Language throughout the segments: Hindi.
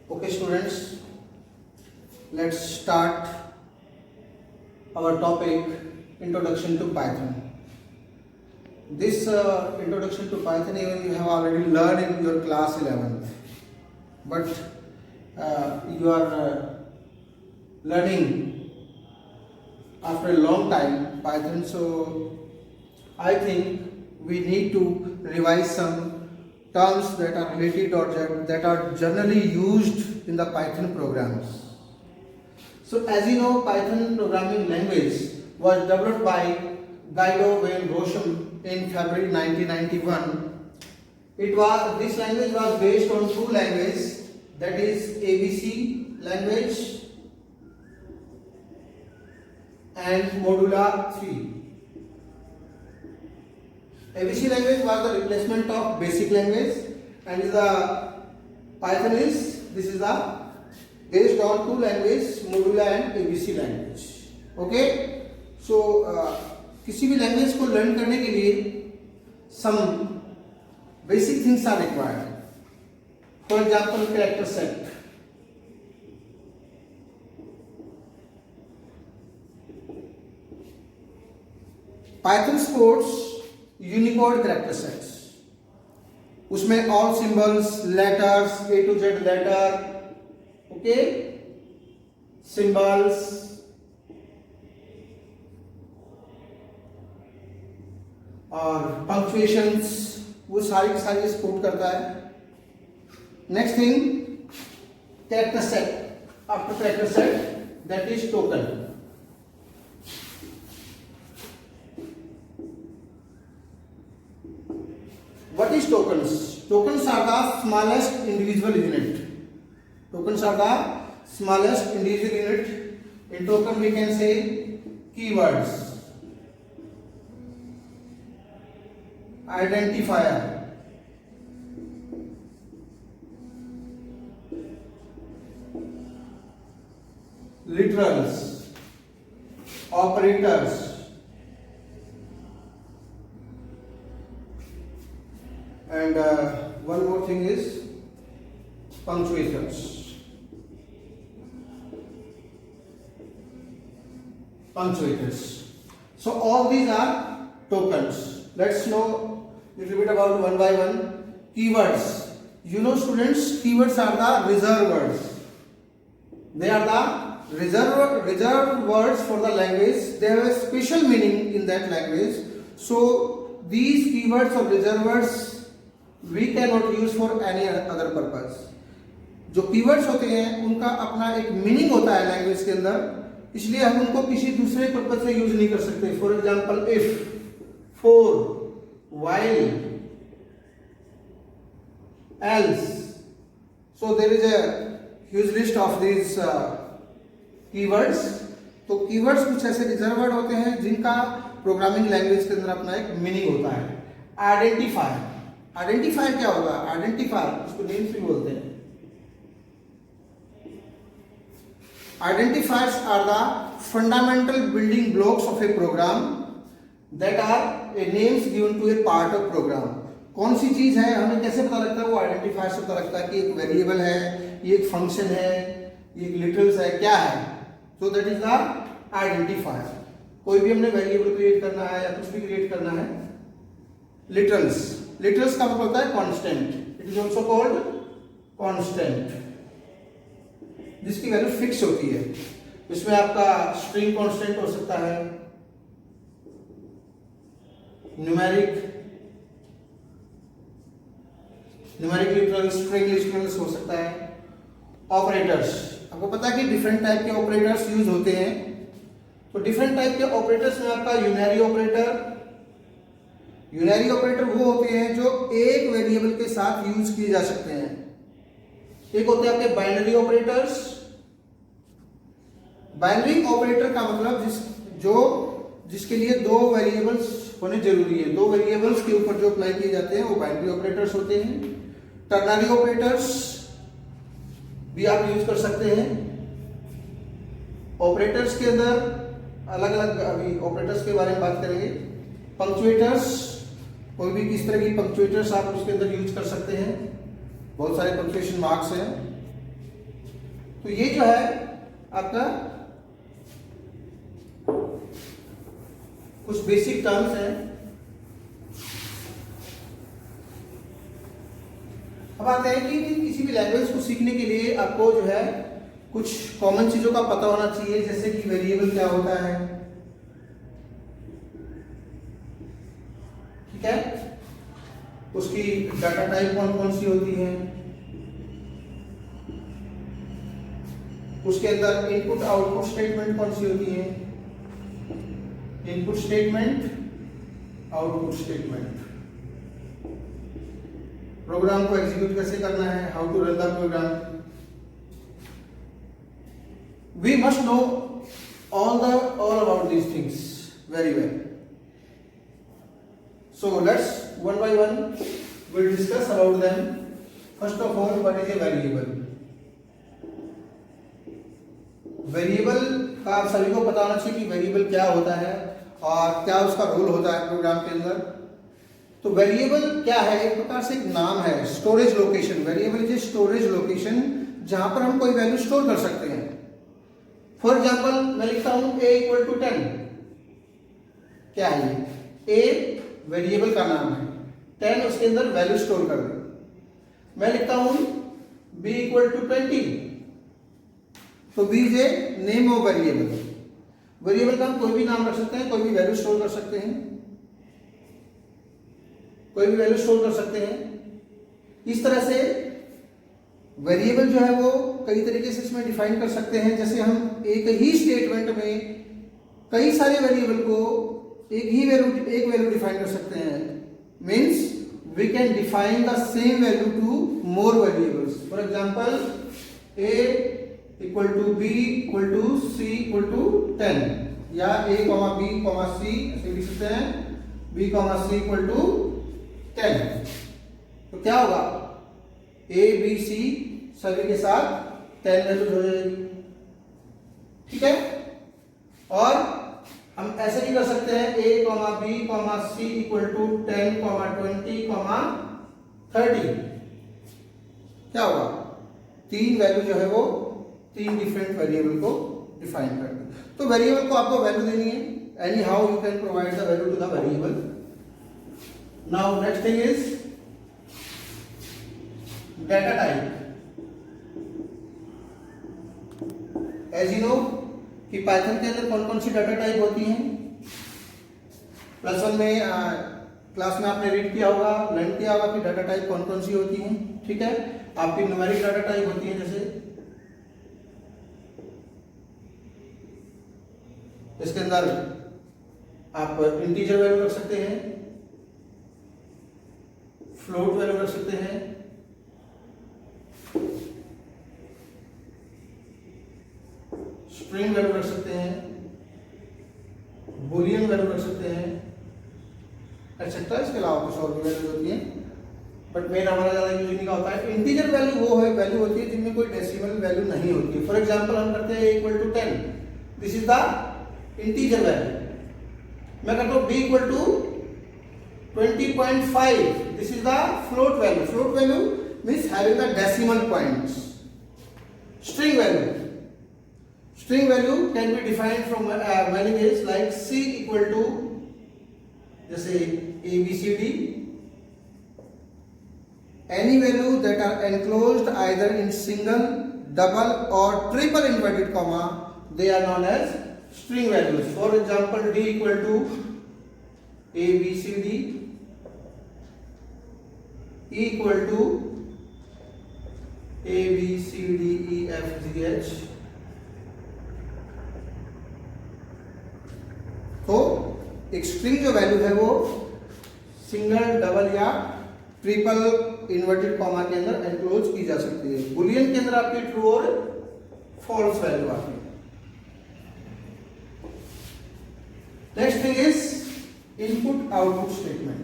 Okay, students, let's start our topic, Introduction to Python. This introduction to Python even you have already learned in your class 11th, but you are learning after a long time Python, so I think we need to revise some terms that are related or that are generally used in the Python programs. So as you know, Python programming language was developed by Guido van Rossum in February 1991. This language was based on two languages, that is ABC language and Modula 3. ABC language was the replacement of basic language, and the Python is based on two languages, Modula and ABC language. Okay, so किसी भी लैंग्वेज को लर्न करने के लिए some basic things are required. For example, character set. Python supports Unicode character sets. उसमें all symbols, letters, A to Z letter, okay, symbols, और punctuations, वो सारी सपोर्ट करता है. Next thing, character set. After character set, that is token. What is tokens? Tokens are the smallest individual unit. Tokens are the smallest individual unit. In token we can say keywords, identifier, literals, operators, and one more thing is punctuators. So all these are tokens. Let's know a little bit about one by one. Keywords. You know, students, keywords are the reserved words. They are the reserved words for the language. They have a special meaning in that language. So these keywords or reserved words we cannot use for any other purpose. जो keywords होते हैं उनका अपना एक मीनिंग होता है लैंग्वेज के अंदर, इसलिए हम उनको किसी दूसरे पर्पज से यूज नहीं कर सकते. For example, if, for, while, else. So there is a huge list of these keywords. तो keywords कुछ ऐसे रिजर्व वर्ड होते हैं जिनका प्रोग्रामिंग लैंग्वेज के अंदर अपना एक मीनिंग होता है. आइडेंटिफायर. आइडेंटिफायर क्या होगा? आइडेंटिफायर, उसको नेम्स भी बोलते हैं. Identifiers are the fundamental building blocks of a program that are a names given to a part of program. कौन सी चीज है, हमें कैसे पता लगता है? वो आइडेंटिफायर से पता लगता है कि एक वेरिएबल है, ये एक फंक्शन है, ये एक लिटरल्स है, क्या है. So that is the identifier. कोई भी हमने वेरिएबल क्रिएट करना है या कुछ भी क्रिएट करना है. लिटरल्स. लिटरल्स का मतलब होता है constant. It is also called constant, जिसकी वैल्यू फिक्स होती है. इसमें आपका स्ट्रिंग कांस्टेंट हो सकता है, न्यूमेरिक लिटरल्स, स्ट्रिंग लिटरल्स हो सकता है. ऑपरेटर्स. आपको पता है कि डिफरेंट टाइप के ऑपरेटर्स यूज होते हैं. तो डिफरेंट टाइप के ऑपरेटर्स में आपका यूनरी ऑपरेटर वो होते हैं जो एक वेरिएबल के साथ यूज किए जा सकते हैं. एक होते हैं आपके बाइनरी ऑपरेटर्स. बाइनरी ऑपरेटर का मतलब जिसके लिए दो वेरिएबल्स होने जरूरी है. दो वेरिएबल्स के ऊपर जो अप्लाई किए जाते हैं वो बाइनरी ऑपरेटर्स होते हैं. टर्नरी ऑपरेटर्स भी आप यूज कर सकते हैं. ऑपरेटर्स के अंदर अलग अलग, अभी ऑपरेटर्स के बारे में बात करेंगे. पंक्चुएटर्स कोई भी किस तरह की पंक्चुएटर्स आप उसके अंदर यूज कर सकते हैं, बहुत सारे पंक्चुएशन मार्क्स हैं। तो ये जो है आपका कुछ बेसिक टर्म्स हैं। अब आते हैं कि किसी भी लैंग्वेज को सीखने के लिए आपको जो है कुछ कॉमन चीजों का पता होना चाहिए, जैसे कि वेरिएबल क्या होता है, ठीक है, उसकी डाटा टाइप कौन कौन सी होती है, उसके अंदर इनपुट आउटपुट स्टेटमेंट कौन सी होती है, input statement, output statement, program को एग्जीक्यूट कैसे करना है, how to run the program. We must know all about these things very well. So let's one by one we'll discuss about them. First of all, what is a variable? Variable का आप सभी को पता होना चाहिए कि वेरिएबल क्या होता है और क्या उसका रोल होता है प्रोग्राम के अंदर। तो वेरिएबल क्या है? एक प्रकार से एक नाम है, storage location. Variable is storage location जहां पर हम कोई वैल्यू स्टोर कर सकते हैं। फॉर एग्जाम्पल मैं लिखता हूं a इक्वल टू 10, क्या है ये? a वेरिएबल का नाम है, 10 उसके अंदर वैल्यू स्टोर कर दे। मैं लिखता हूं b इक्वल टू 20, तो b is a name of variable. Variable का हम कोई भी नाम रख सकते हैं, कोई भी वैल्यू स्टोर कर सकते हैं, कोई भी वैल्यू स्टोर कर सकते हैं। इस तरह से वेरिएबल जो है वो कई तरीके से इसमें डिफाइन कर सकते हैं। जैसे हम एक ही स्टेटमेंट में कई सारे वेरिएबल को एक वैल्यू डिफाइन कर सकते हैं। Means we can define the same value to more variables. For example a equal to b equal to c equal to 10, या a b c ऐसे लिख सकते हैं, b c इक्वल टू 10। तो क्या होगा? a b c सभी के साथ 10 वैल्यूज हो जाएगी, ठीक है। और हम ऐसे भी कर सकते हैं a b c equal to 10 20 30। क्या होगा? 3 वैल्यू जो है वो 3 डिफरेंट वेरिएबल को डिफाइन कर दे। तो वेरिएबल को आपको वैल्यू देनी है, anyhow you can provide the value to the variable. Now next thing is data type. As you know कि पाइथन के अंदर कौन कौन सी डाटा टाइप होती हैं। +1 में क्लास में आपने रीड किया होगा, लर्न किया होगा कि डाटा टाइप कौन कौन सी होती हैं, ठीक है। आपकी न्यूमेरिक डाटा टाइप होती है, जैसे इसके अंदर आप इंटीजर वैल्यू रख सकते हैं, फ्लोट वैल्यू रख सकते हैं, स्ट्रिंग वैल्यू रख सकते हैं, बुलियन वैल्यू रख सकते हैं, एक्सेट्रा। इसके अलावा कुछ और भी वैल्यूज होती हैं, बट मेन हमारा ज्यादा यूज नहीं का होता है। इंटीजर वैल्यू वो है वैल्यू होती है जिनमें कोई डेसिमल वैल्यू नहीं होती है। फॉर एग्जांपल हम करते हैं a equal to 10, this is the integer value. मैं करता हूं b equal to 20.5, this is the float value. Float value means having the decimal points. String value, string value can be defined from many ways, like c equal to जैसे a b c d, any value that are enclosed either in single, double or triple inverted comma, they are known as string values. For example, d equal to a b c d, e equal to a b c d e f g h। तो एक स्ट्रिंग जो वैल्यू है वो सिंगल, डबल या ट्रिपल इन्वर्टेड कॉमा के अंदर एनक्लोज की जा सकती है। बुलियन के अंदर आपकी ट्रू और फॉल्स वैल्यू आती है। Next thing is input output statement.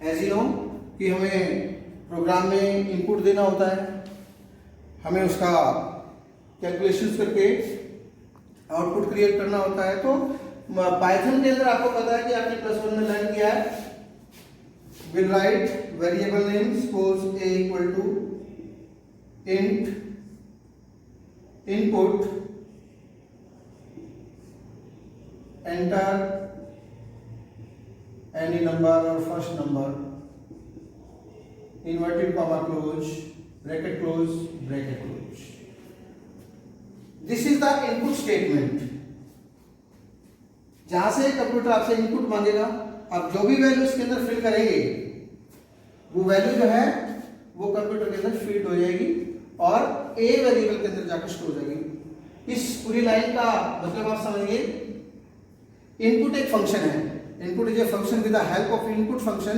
As you know कि हमें प्रोग्राम में इनपुट देना होता है, हमें उसका कैलकुलेशंस करके आउटपुट क्रिएट करना होता है। तो पाइथन के अंदर आपको पता है कि आपने +1 में लर्न किया है, will write variable name, suppose a equal to int input enter any number or first number, inverted comma close, bracket close, bracket close. This is the input statement. जहां से कंप्यूटर आपसे इनपुट मांगेगा, आप जो भी वैल्यू इसके अंदर फिल करेंगे वो वैल्यू जो है वो कंप्यूटर के अंदर फीड हो जाएगी और ए वेरिएबल के अंदर जाकर स्टोर हो जाएगी। इस पूरी लाइन का मतलब आप समझिए, इनपुट एक फंक्शन है, input is a function, with the help of input function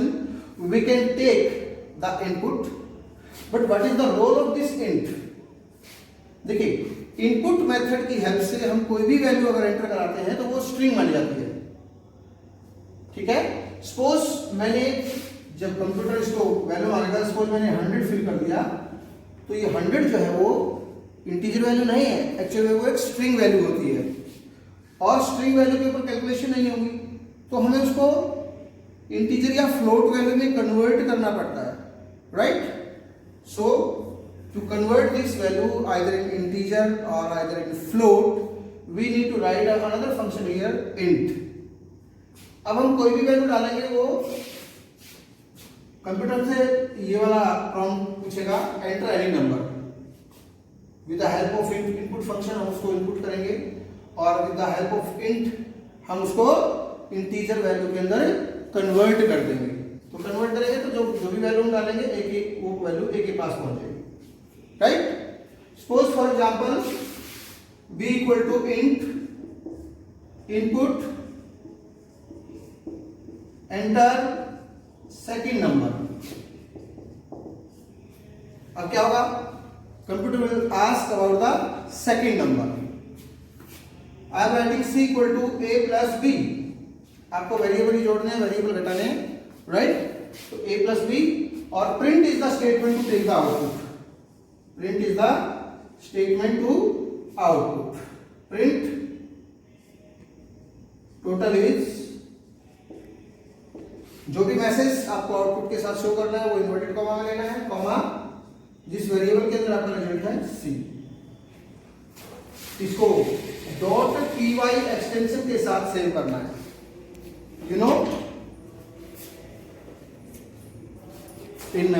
we can take the input, but what is the role of this int. देखिए, इनपुट मेथड की हेल्प से हम कोई भी वैल्यू अगर एंटर कराते हैं तो वो स्ट्रिंग बन जाती है, ठीक है। सपोज मैंने जब कंप्यूटर इसको वैल्यू मांगेगा, सपोज मैंने 100 फिल कर दिया, तो ये 100 जो है वो इंटीजर वैल्यू नहीं है, एक्चुअली में वो एक स्ट्रिंग वैल्यू होती है और स्ट्रिंग वैल्यू के ऊपर कैलकुलेशन नहीं होगी, तो हमें उसको इंटीजर या फ्लोट वैल्यू में कन्वर्ट करना पड़ता है, right. So to convert this value either in integer or either in float, we need to write another function here, int. अब हम कोई भी वैल्यू डालेंगे, वो कंप्यूटर से ये वाला प्रॉम्प्ट पूछेगा, enter any number. With the help of input function हम उसको इनपुट करेंगे और with the help of int हम उसको इंटीजर वैल्यू के अंदर कन्वर्ट कर देंगे। तो कन्वर्ट करेंगे तो जो भी वैल्यू हम डालेंगे वो वैल्यू ए के पास पहुंच जाएगी, right? Suppose for example b equal to int input enter second number. अब क्या होगा, computer will ask about the second number. I am writing c equal to a plus b. आपको वेरिएबल ही जोड़ने हैं, वेरिएबल घटाने हैं, राइट। तो a plus b और print is the statement to take the output. Print is the statement to output. Print total is, जो भी मैसेज आपको आउटपुट के साथ शो करना है वो इन्वर्टेड कॉमा में लेना है, कॉमा जिस वेरिएबल के अंदर आपका रिजल्ट है सी, इसको .py एक्सटेंशन के साथ सेव करना है। You know, in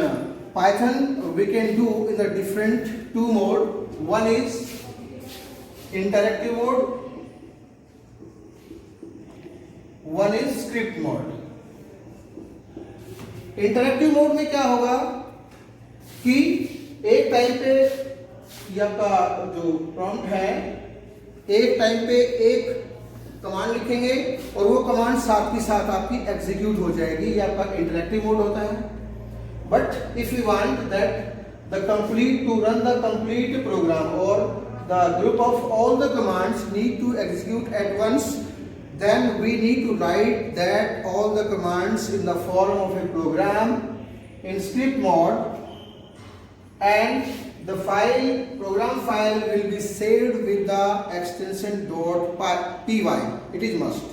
Python we can do in the different two mode. One is interactive mode, one is script mode. Interactive mode में क्या होगा कि एक टाइम पे ये आपका जो प्रॉम्प्ट है, एक टाइम पे एक कमांड लिखेंगे और वो कमांड साथ के साथ आपकी एग्जीक्यूट हो जाएगी, ये आपका इंटरैक्टिव मोड होता है। But if you want that the complete to run the complete program or the group of all the commands need to execute at once, then we need to write that all the commands in the form of a program in script mode, and the program file will be saved with the extension .py. It is must.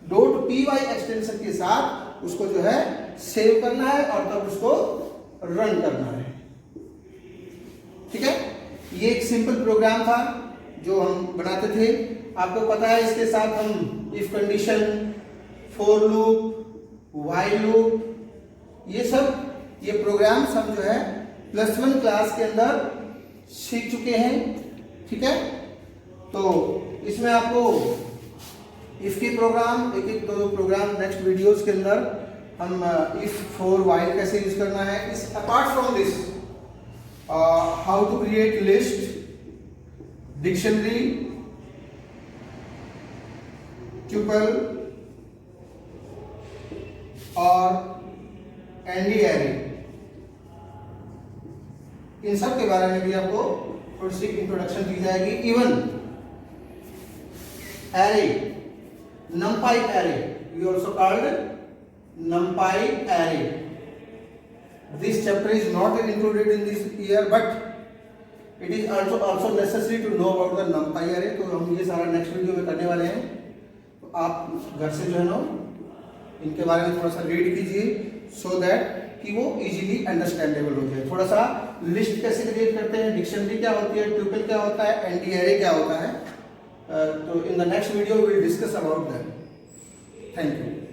.py extension के साथ उसको जो है सेव करना है और तब उसको रन करना है, ठीक है। ये एक सिंपल प्रोग्राम था जो हम बनाते थे, आपको पता है। इसके साथ हम if condition, for loop, while loop, ये प्रोग्राम्स हम जो है +1 क्लास के अंदर सीख चुके हैं, ठीक है। तो इसमें आपको इफ के प्रोग्राम, एक दो प्रोग्राम नेक्स्ट वीडियोस के अंदर हम इफ, फॉर, व्हाइल कैसे यूज करना है। इस apart from this how to create list, dictionary, tuple और एनडी एरे, इन सब के बारे में भी आपको थोड़ी सी इंट्रोडक्शन दी जाएगी। Even array, numpy array, we also called numpy array. This chapter is not included in this year, but it is also necessary to know about the numpy array. तो हम ये सारा नेक्स्ट वीडियो में करने वाले हैं। तो आप घर से जो है ना इनके बारे में थोड़ा सा रीड कीजिए सो दैट कि वो इजीली अंडरस्टैंडेबल हो जाए। थोड़ा सा लिस्ट कैसे क्रिएट करते हैं, डिक्शनरी क्या होती है, ट्यूपल क्या होता है, एंटी एरे क्या होता है, तो in the next video we will discuss about that. Thank you.